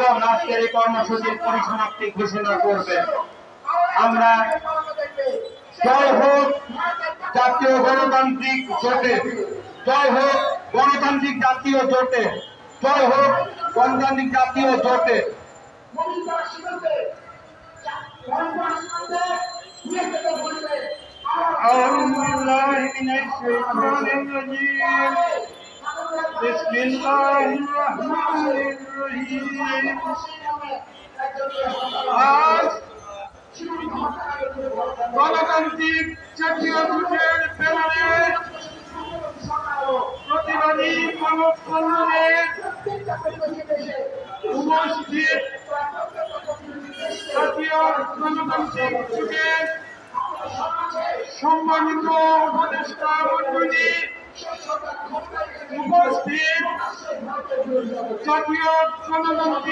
এবং আজকের এই কর্মসূচির পরিসমাপ্তি ঘোষণা করবেন। আমরা জয় হোক জাতীয় গণতান্ত্রিক জোটে, জয় হোক গণতান্ত্রিক জাতীয় জোটে, জয় হোক গণতান্ত্রিক জাতীয় জোটে। আজ গণতান্ত্রিক জাতীয় জোটের ব্যানারে প্রতিবাদী মানববন্ধনে উপস্থিত জাতীয় গণতান্ত্রিক জোটের সম্মানিত উপদেষ্টা মণ্ডলী, উপস্থিত জাতীয় গণতান্ত্রিক